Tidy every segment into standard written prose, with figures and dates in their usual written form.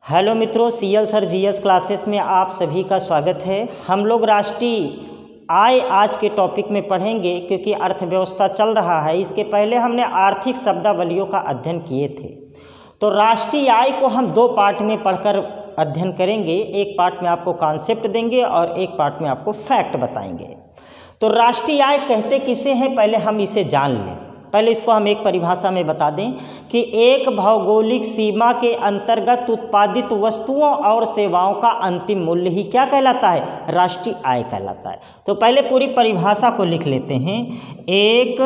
Hello मित्रों, CL sir GS classes में आप सभी का स्वागत है। हम लोग राष्ट्रीय आय आज के टॉपिक में पढ़ेंगे क्योंकि अर्थव्यवस्था चल रहा है। इसके पहले हमने आर्थिक शब्दावलियों का अध्ययन किए थे। तो राष्ट्रीय आय को हम दो पार्ट में पढ़कर अध्ययन करेंगे। एक पार्ट में आपको कॉन्सेप्ट देंगे और एक पार्ट में आपको फैक्ट बताएंगे। तो राष्ट्रीय आय कहते किसे हैं, पहले हम इसे जान लें। पहले इसको हम एक परिभाषा में बता दें कि एक भौगोलिक सीमा के अंतर्गत उत्पादित वस्तुओं और सेवाओं का अंतिम मूल्य ही क्या कहलाता है, राष्ट्रीय आय कहलाता है। तो पहले पूरी परिभाषा को लिख लेते हैं। एक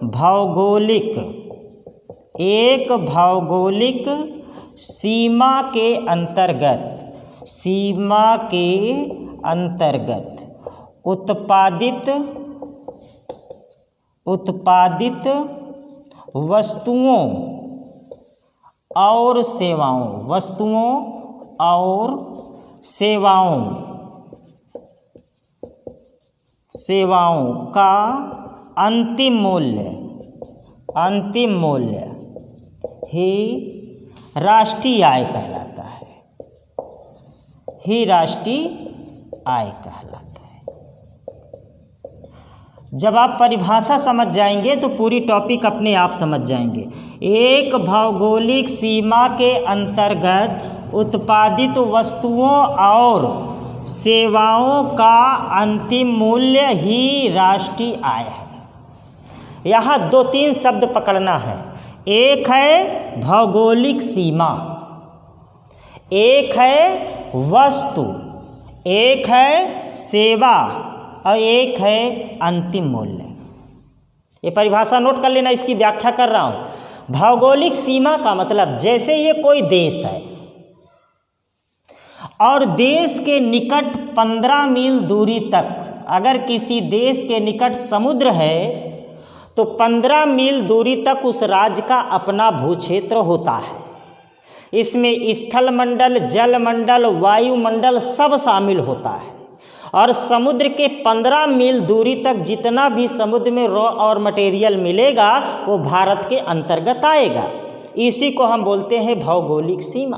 भौगोलिक सीमा के अंतर्गत उत्पादित वस्तुओं और सेवाओं का अंतिम मूल्य ही राष्ट्रीय आय कहलाता है। जब आप परिभाषा समझ जाएंगे तो पूरी टॉपिक अपने आप समझ जाएंगे। एक भौगोलिक सीमा के अंतर्गत उत्पादित वस्तुओं और सेवाओं का अंतिम मूल्य ही राष्ट्रीय आय है। यहाँ दो तीन शब्द पकड़ना है। एक है भौगोलिक सीमा, एक है वस्तु, एक है सेवा और एक है अंतिम मूल्य। ये परिभाषा नोट कर लेना, इसकी व्याख्या कर रहा हूँ। भौगोलिक सीमा का मतलब जैसे ये कोई देश है और देश के निकट 15 मील दूरी तक, अगर किसी देश के निकट समुद्र है तो 15 मील दूरी तक उस राज्य का अपना भूक्षेत्र होता है। इसमें स्थल मंडल, जल मंडल, वायुमंडल सब शामिल होता है। और समुद्र के 15 मील दूरी तक जितना भी समुद्र में रॉ और मटेरियल मिलेगा वो भारत के अंतर्गत आएगा। इसी को हम बोलते हैं भौगोलिक सीमा।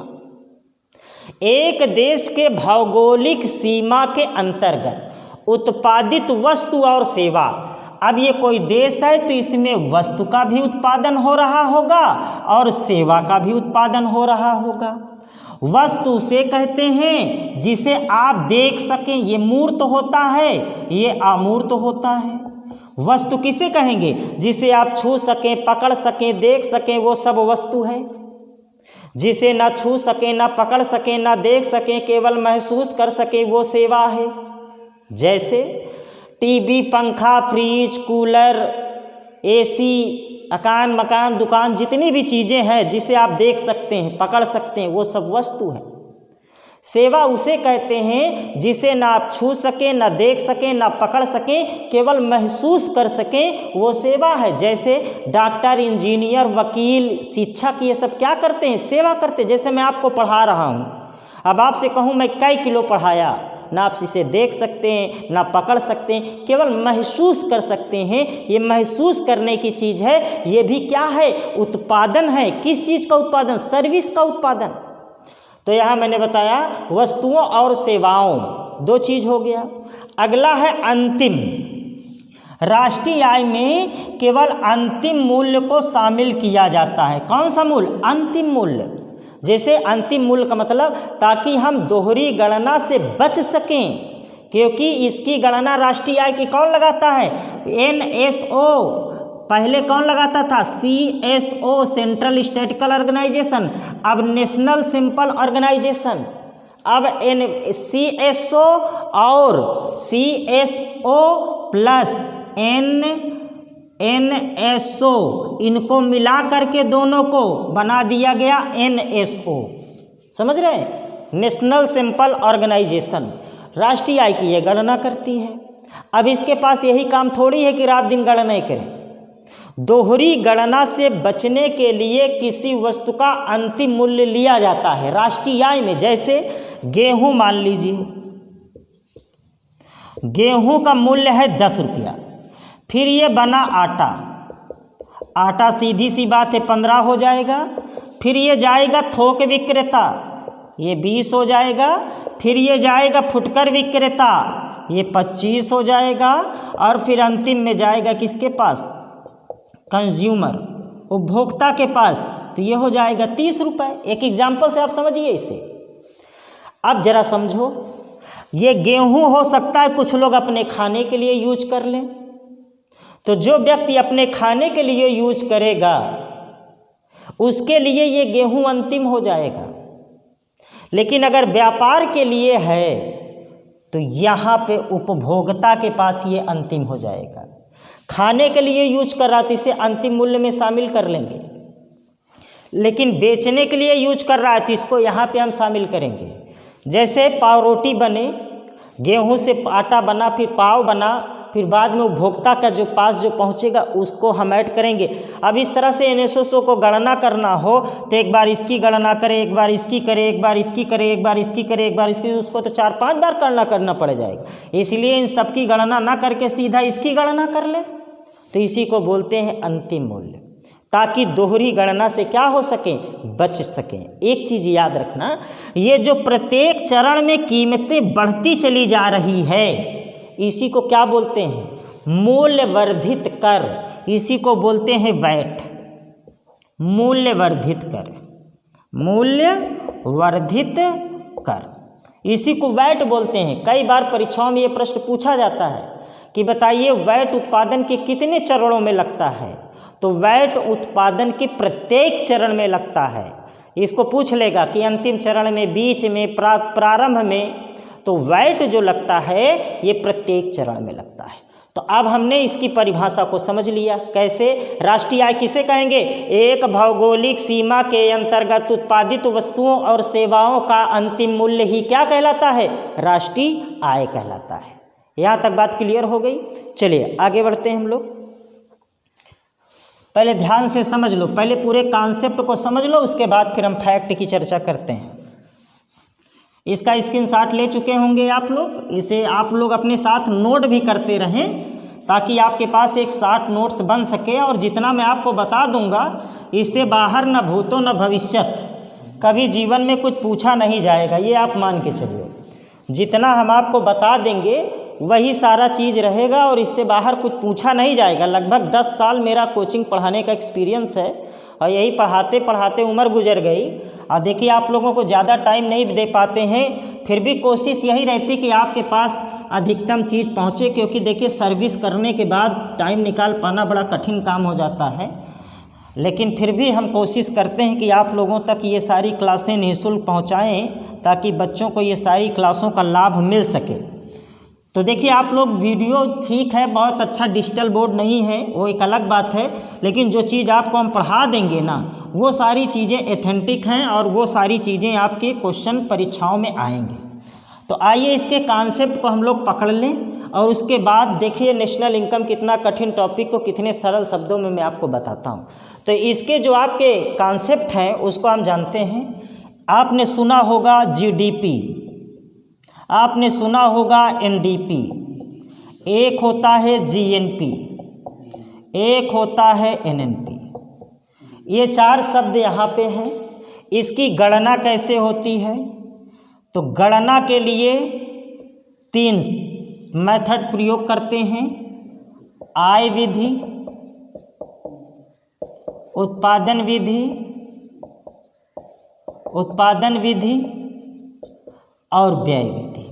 एक देश के भौगोलिक सीमा के अंतर्गत उत्पादित वस्तु और सेवा, अब ये कोई देश है तो इसमें वस्तु का भी उत्पादन हो रहा होगा और सेवा का भी उत्पादन हो रहा होगा। वस्तु उसे कहते हैं जिसे आप देख सकें, ये मूर्त होता है, ये अमूर्त होता है। वस्तु किसे कहेंगे, जिसे आप छू सकें, पकड़ सकें, देख सकें, वो सब वस्तु है। जिसे ना छू सकें, ना पकड़ सकें, ना देख सकें, केवल महसूस कर सकें, वो सेवा है। जैसे टीवी, पंखा, फ्रिज, कूलर, एसी, अकान, मकान, दुकान, जितनी भी चीज़ें हैं जिसे आप देख सकते हैं, पकड़ सकते हैं, वो सब वस्तु है। सेवा उसे कहते हैं जिसे ना आप छू सकें, ना देख सकें, ना पकड़ सकें, केवल महसूस कर सकें, वो सेवा है। जैसे डॉक्टर, इंजीनियर, वकील, शिक्षक, ये सब क्या करते हैं, सेवा करते हैं। जैसे मैं आपको पढ़ा रहा हूँ, अब आपसे कहूँ मैं कई किलो पढ़ाया, ना आप इसे देख सकते हैं, ना पकड़ सकते हैं, केवल महसूस कर सकते हैं। ये महसूस करने की चीज़ है। ये भी क्या है, उत्पादन है। किस चीज़ का उत्पादन, सर्विस का उत्पादन। तो यहाँ मैंने बताया वस्तुओं और सेवाओं, दो चीज़ हो गया। अगला है अंतिम। राष्ट्रीय आय में केवल अंतिम मूल्य को शामिल किया जाता है। कौन सा मूल्य, अंतिम मूल्य। जैसे अंतिम मूल्य का मतलब ताकि हम दोहरी गणना से बच सकें, क्योंकि इसकी गणना राष्ट्रीय आय की कौन लगाता है, NSO। पहले कौन लगाता था, CSO, सेंट्रल स्टैटिस्टिकल ऑर्गेनाइजेशन, अब नेशनल सिंपल ऑर्गेनाइजेशन। अब CSO और CSO प्लस NSO, इनको मिला करके दोनों को बना दिया गया NSO। समझ रहे हैं, नेशनल सिंपल ऑर्गेनाइजेशन राष्ट्रीय आय की ये गणना करती है। अब इसके पास यही काम थोड़ी है कि रात दिन गणना करें। दोहरी गणना से बचने के लिए किसी वस्तु का अंतिम मूल्य लिया जाता है राष्ट्रीय आय में। जैसे गेहूं मान लीजिए, गेहूं का मूल्य है 10 रुपया। फिर ये बना आटा, आटा सीधी सी बात है 15 हो जाएगा। फिर ये जाएगा थोक विक्रेता, ये 20 हो जाएगा। फिर ये जाएगा फुटकर विक्रेता, ये 25 हो जाएगा। और फिर अंतिम में जाएगा किसके पास, कंज्यूमर, उपभोक्ता के पास, तो ये हो जाएगा 30 रुपये। एक एग्जाम्पल से आप समझिए इसे। अब जरा समझो, ये गेहूं हो सकता है कुछ लोग अपने खाने के लिए यूज कर लें, तो जो व्यक्ति अपने खाने के लिए यूज करेगा उसके लिए ये गेहूं अंतिम हो जाएगा। लेकिन अगर व्यापार के लिए है तो यहाँ पे उपभोक्ता के पास ये अंतिम हो जाएगा। खाने के लिए यूज कर रहा तो इसे अंतिम मूल्य में शामिल कर लेंगे, लेकिन बेचने के लिए यूज कर रहा है तो इसको यहाँ पे हम शामिल करेंगे। जैसे पाव रोटी बने, गेहूं से आटा बना, फिर पाव बना, फिर बाद में उपभोक्ता का जो पास जो पहुंचेगा उसको हम ऐड करेंगे। अब इस तरह से NSO को गणना करना हो तो एक बार इसकी गणना करें, एक बार इसकी करें, एक बार इसकी करें, एक बार इसकी करें, एक बार इसकी, उसको तो 4-5 बार गणना करना पड़ जाएगा। इसलिए इन सब की गणना ना करके सीधा इसकी गणना कर ले, तो इसी को बोलते हैं अंतिम मूल्य, ताकि दोहरी गणना से क्या हो सके, बच सकें। एक चीज़ याद रखना, ये जो प्रत्येक चरण में कीमतें बढ़ती चली जा रही है इसी को क्या बोलते हैं, मूल्य वर्धित कर, इसी को बोलते हैं वैट, मूल्य वर्धित कर, मूल्य वर्धित कर, इसी को वैट बोलते हैं। कई बार परीक्षाओं में ये प्रश्न पूछा जाता है कि बताइए वैट उत्पादन के कितने चरणों में लगता है, तो वैट उत्पादन के प्रत्येक चरण में लगता है। इसको पूछ लेगा कि अंतिम चरण में, बीच में, प्रारंभ में, तो वैट जो लगता है ये प्रत्येक चरण में लगता है। तो अब हमने इसकी परिभाषा को समझ लिया। कैसे, राष्ट्रीय आय किसे कहेंगे, एक भौगोलिक सीमा के अंतर्गत उत्पादित वस्तुओं और सेवाओं का अंतिम मूल्य ही क्या कहलाता है, राष्ट्रीय आय कहलाता है। यहाँ तक बात क्लियर हो गई। चलिए आगे बढ़ते हैं हम लोग। पहले ध्यान से समझ लो, पहले पूरे कॉन्सेप्ट को समझ लो, उसके बाद फिर हम फैक्ट की चर्चा करते हैं। इसका स्क्रीनशॉट ले चुके होंगे आप लोग, इसे आप लोग अपने साथ नोट भी करते रहें ताकि आपके पास एक शॉर्ट नोट्स बन सके। और जितना मैं आपको बता दूंगा इससे बाहर न भूतो न भविष्यत कभी जीवन में कुछ पूछा नहीं जाएगा, ये आप मान के चलिए। जितना हम आपको बता देंगे वही सारा चीज़ रहेगा और इससे बाहर कुछ पूछा नहीं जाएगा। लगभग 10 साल मेरा कोचिंग पढ़ाने का एक्सपीरियंस है और यही पढ़ाते पढ़ाते उम्र गुजर गई। और देखिए आप लोगों को ज़्यादा टाइम नहीं दे पाते हैं, फिर भी कोशिश यही रहती कि आपके पास अधिकतम चीज़ पहुँचे, क्योंकि देखिए सर्विस करने के बाद टाइम निकाल पाना बड़ा कठिन काम हो जाता है। लेकिन फिर भी हम कोशिश करते हैं कि आप लोगों तक ये सारी क्लासें निःशुल्क पहुँचाएँ ताकि बच्चों को ये सारी क्लासों का लाभ मिल सके। तो देखिए आप लोग, वीडियो ठीक है, बहुत अच्छा डिजिटल बोर्ड नहीं है, वो एक अलग बात है, लेकिन जो चीज़ आपको हम पढ़ा देंगे ना वो सारी चीज़ें एथेंटिक हैं और वो सारी चीज़ें आपके क्वेश्चन परीक्षाओं में आएंगे। तो आइए इसके कॉन्सेप्ट को हम लोग पकड़ लें और उसके बाद देखिए नेशनल इनकम कितना कठिन टॉपिक को कितने सरल शब्दों में मैं आपको बताता हूँ। तो इसके जो आपके कॉन्सेप्ट हैं उसको हम जानते हैं। आपने सुना होगा GDP, आपने सुना होगा NDP, एक होता है GNP, एक होता है NNP। ये 4 शब्द यहाँ पे हैं। इसकी गणना कैसे होती है, तो गणना के लिए 3 मेथड प्रयोग करते हैं, आय विधि, उत्पादन विधि, उत्पादन विधि और व्यय विधि।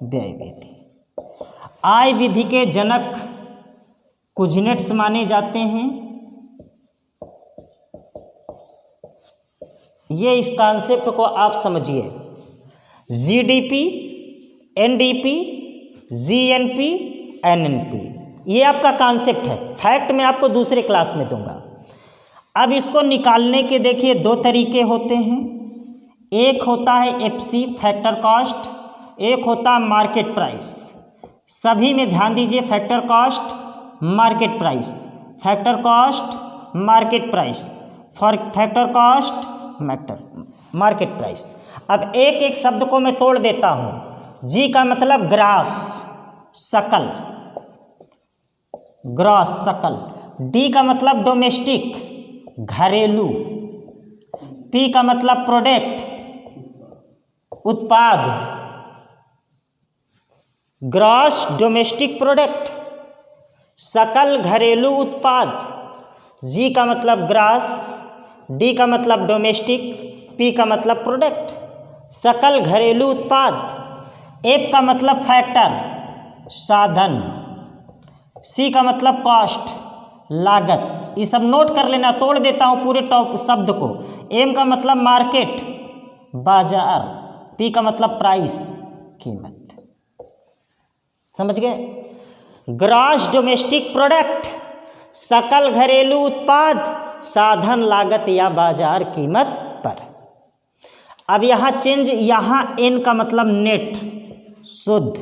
व्यय विधि, आय विधि के जनक कुजनेट्स माने जाते हैं। ये इस कॉन्सेप्ट को आप समझिए, GDP, NDP, GNP, NNP, ये आपका कॉन्सेप्ट है। फैक्ट मैं आपको दूसरे क्लास में दूंगा। अब इसको निकालने के देखिए 2 तरीके होते हैं। एक होता है FC फैक्टर कॉस्ट, एक होता है मार्केट प्राइस। सभी में ध्यान दीजिए, factor cost, market price, factor cost, market price, factor cost, market price. अब एक एक शब्द को मैं तोड़ देता हूँ। G का मतलब ग्रास, सकल, ग्रॉस सकल। D का मतलब डोमेस्टिक, घरेलू। पी का मतलब प्रोडक्ट, उत्पाद, ग्रॉस डोमेस्टिक प्रोडक्ट, सकल घरेलू उत्पाद। जी का मतलब ग्रास, डी का मतलब डोमेस्टिक, पी का मतलब प्रोडक्ट, सकल घरेलू उत्पाद। एफ का मतलब फैक्टर, साधन। सी का मतलब कॉस्ट, लागत। ये सब नोट कर लेना, तोड़ देता हूँ पूरे टॉप शब्द को। एम का मतलब मार्केट, बाजार। पी का मतलब प्राइस, कीमत। समझ गए? ग्रॉस डोमेस्टिक प्रोडक्ट, सकल घरेलू उत्पाद, साधन लागत या बाजार कीमत पर। अब यहाँ चेंज, यहाँ एन का मतलब नेट, शुद्ध,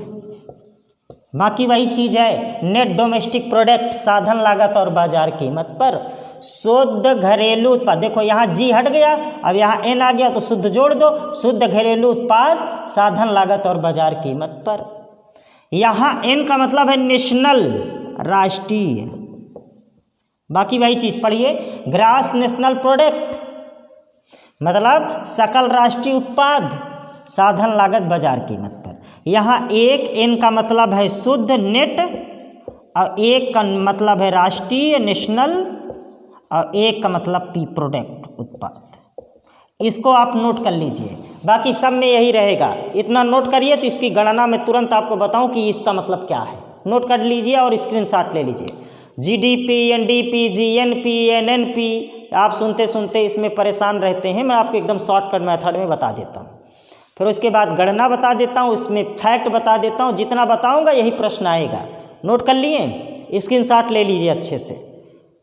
बाकी वही चीज है। नेट डोमेस्टिक प्रोडक्ट, साधन लागत और बाजार कीमत पर। शुद्ध घरेलू उत्पाद, देखो यहाँ जी हट गया, अब यहाँ एन आ गया तो शुद्ध जोड़ दो। शुद्ध घरेलू उत्पाद, साधन लागत और बाजार कीमत पर। यहाँ एन का मतलब है नेशनल, राष्ट्रीय, बाकी वही चीज पढ़िए। ग्रॉस नेशनल प्रोडक्ट मतलब सकल राष्ट्रीय उत्पाद, साधन लागत बाजार कीमत पर। यहाँ एक एन का मतलब है शुद्ध, नेट, और एक का मतलब है राष्ट्रीय, नेशनल, और एक का मतलब पी, प्रोडक्ट, उत्पाद। इसको आप नोट कर लीजिए, बाकी सब में यही रहेगा। इतना नोट करिए तो इसकी गणना में तुरंत आपको बताऊं कि इसका मतलब क्या है। नोट कर लीजिए और स्क्रीनशॉट ले लीजिए। जीडीपी, एनडीपी, जीएनपी, एनएनपी, आप सुनते सुनते इसमें परेशान रहते हैं। मैं आपको एकदम शॉर्टकट मेथड में बता देता हूँ, फिर उसके बाद गणना बता देता हूँ, उसमें फैक्ट बता देता हूँ। जितना बताऊँगा यही प्रश्न आएगा। नोट कर लिए? स्क्रीनशॉट ले लीजिए अच्छे से,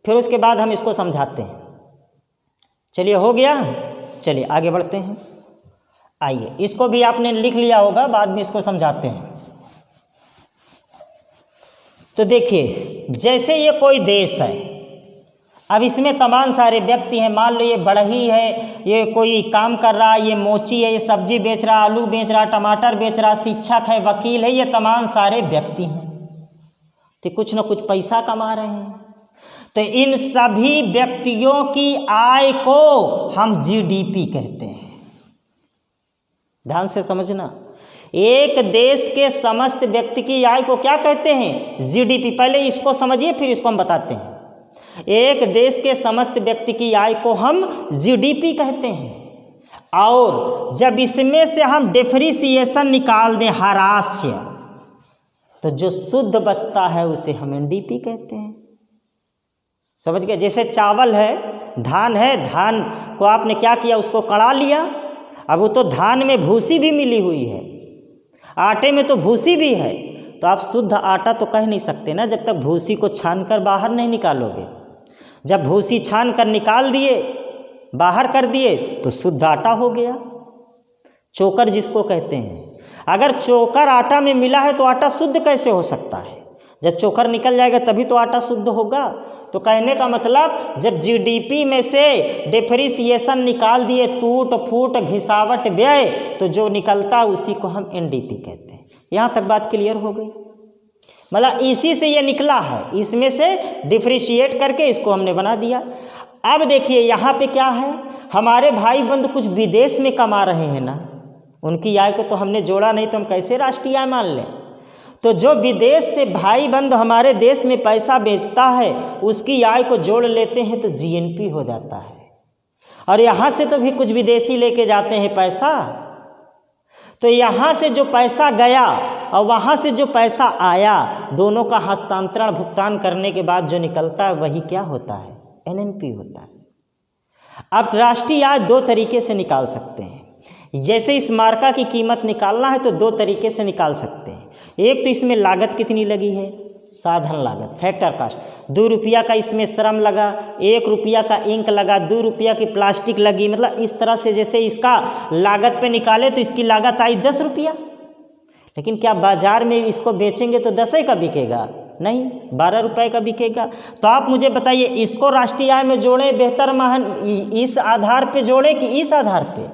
फिर उसके बाद हम इसको समझाते हैं। चलिए, हो गया? चलिए आगे बढ़ते हैं। आइए, इसको भी आपने लिख लिया होगा, बाद में इसको समझाते हैं। तो देखिए, जैसे ये कोई देश है, अब इसमें तमाम सारे व्यक्ति हैं। मान लो ये बढ़ई है, ये कोई काम कर रहा है, ये मोची है, ये सब्जी बेच रहा, आलू बेच रहा, टमाटर बेच रहा, शिक्षक है, वकील है, ये तमाम सारे व्यक्ति हैं, तो कुछ ना कुछ पैसा कमा रहे हैं। तो इन सभी व्यक्तियों की आय को हम जीडीपी कहते हैं। ध्यान से समझना, एक देश के समस्त व्यक्ति की आय को क्या कहते हैं? जीडीपी। पहले इसको समझिए, फिर इसको हम बताते हैं। एक देश के समस्त व्यक्ति की आय को हम जीडीपी कहते हैं। और जब इसमें से हम डिफरेंशिएशन निकाल दें, हारास्य, तो जो शुद्ध बचता है उसे हम एनडीपी कहते हैं। समझ गए? जैसे चावल है, धान है, धान को आपने क्या किया? उसको कड़ा लिया। अब वो तो धान में भूसी भी मिली हुई है, आटे में तो भूसी भी है, तो आप शुद्ध आटा तो कह नहीं सकते ना, जब तक भूसी को छान कर बाहर नहीं निकालोगे। जब भूसी छान कर निकाल दिए, बाहर कर दिए, तो शुद्ध आटा हो गया। चोकर जिसको कहते हैं, अगर चोकर आटा में मिला है तो आटा शुद्ध कैसे हो सकता है? जब चोकर निकल जाएगा तभी तो आटा शुद्ध होगा। तो कहने का मतलब, जब जीडीपी में से डिफरेंशिएशन निकाल दिए, टूट फूट घिसावट व्यय, तो जो निकलता उसी को हम एनडीपी कहते हैं। यहाँ तक बात क्लियर हो गई? मतलब इसी से ये निकला है, इसमें से डिफरेंशिएट करके इसको हमने बना दिया। अब देखिए यहाँ पे क्या है, हमारे भाई बंधु कुछ विदेश में कमा रहे हैं ना, उनकी आय को तो हमने जोड़ा नहीं, तो हम कैसे राष्ट्रीय आय मान लें? तो जो विदेश से भाई बंधु हमारे देश में पैसा बेचता है, उसकी आय को जोड़ लेते हैं तो जीएनपी हो जाता है। और यहाँ से तो भी कुछ विदेशी लेके जाते हैं पैसा, तो यहाँ से जो पैसा गया और वहाँ से जो पैसा आया, दोनों का हस्तांतरण भुगतान करने के बाद जो निकलता है वही क्या होता है? एनएनपी होता है। अब राष्ट्रीय आय दो तरीके से निकाल सकते हैं। जैसे इस मार्का की कीमत निकालना है तो दो तरीके से निकाल सकते हैं। एक तो इसमें लागत कितनी लगी है, साधन लागत, फैक्टर कास्ट। 2 रुपया का इसमें श्रम लगा, 1 रुपया का इंक लगा, 2 रुपया की प्लास्टिक लगी, मतलब इस तरह से जैसे इसका लागत पे निकाले तो इसकी लागत आई 10 रुपया। लेकिन क्या बाजार में इसको बेचेंगे तो 10 का बिकेगा? नहीं, 12 रुपये का बिकेगा। तो आप मुझे बताइए, इसको राष्ट्रीय आय में जोड़ें बेहतर महान, इस आधार पे जोड़ें कि इस आधार पे?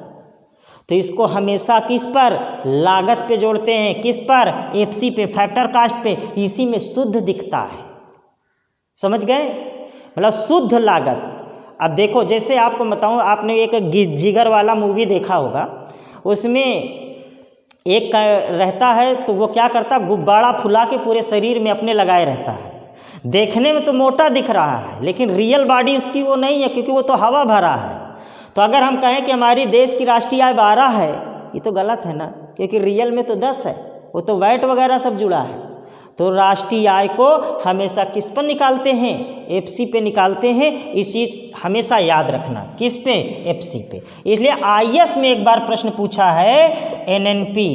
तो इसको हमेशा किस पर? लागत पे जोड़ते हैं। किस पर? एफसी पे, फैक्टर कास्ट पे। इसी में शुद्ध दिखता है। समझ गए? मतलब शुद्ध लागत। अब देखो, जैसे आपको बताऊं, आपने एक जिगर वाला मूवी देखा होगा, उसमें एक रहता है तो वो क्या करता, गुब्बारा फुला के पूरे शरीर में अपने लगाए रहता है। देखने में तो मोटा दिख रहा है, लेकिन रियल बॉडी उसकी वो नहीं है, क्योंकि वो तो हवा भरा है। तो अगर हम कहें कि हमारी देश की राष्ट्रीय आय 12 है, ये तो गलत है ना, क्योंकि रियल में तो 10 है, वो तो वैट वगैरह सब जुड़ा है। तो राष्ट्रीय आय को हमेशा किस पर निकालते हैं, एफसी पे निकालते हैं। इस चीज़ हमेशा याद रखना, किस पे, एफसी पे। इसलिए आईएएस में एक बार प्रश्न पूछा है, एनएनपी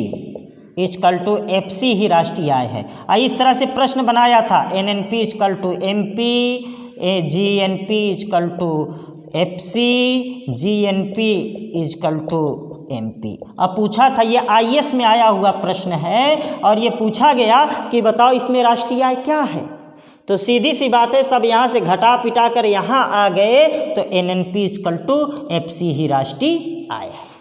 इक्वल टू एफसी ही राष्ट्रीय आय है। इस तरह से प्रश्न बनाया था, NNP equal to MP, GNP equal to FC, GNP equal to MP. अब पूछा था, ये आईएएस में आया हुआ प्रश्न है, और ये पूछा गया कि बताओ इसमें राष्ट्रीय आय क्या है। तो सीधी सी बात है, सब यहाँ से घटा पिटा कर यहाँ आ गए, तो एनएनपी इक्वल टू एफसी ही राष्ट्रीय आय है।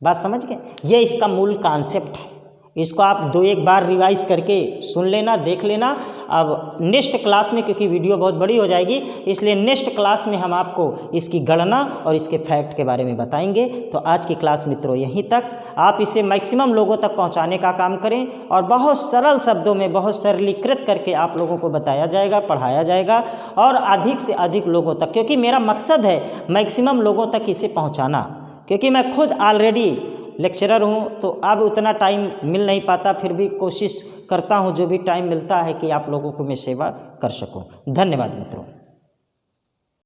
बात समझ गए, ये इसका मूल कॉन्सेप्ट है। इसको आप 2-1 बार रिवाइज करके सुन लेना, देख लेना। अब नेक्स्ट क्लास में, क्योंकि वीडियो बहुत बड़ी हो जाएगी, इसलिए नेक्स्ट क्लास में हम आपको इसकी गणना और इसके फैक्ट के बारे में बताएंगे। तो आज की क्लास मित्रों यहीं तक। आप इसे मैक्सिमम लोगों तक पहुंचाने का काम करें, और बहुत सरल शब्दों में, बहुत सरलीकृत करके आप लोगों को बताया जाएगा, पढ़ाया जाएगा, और अधिक से अधिक लोगों तक, क्योंकि मेरा मकसद है मैक्सिमम लोगों तक इसे पहुँचाना। क्योंकि मैं खुद ऑलरेडी लेक्चरर हूँ, तो अब उतना टाइम मिल नहीं पाता, फिर भी कोशिश करता हूँ जो भी टाइम मिलता है कि आप लोगों को मैं सेवा कर सकूँ। धन्यवाद मित्रों।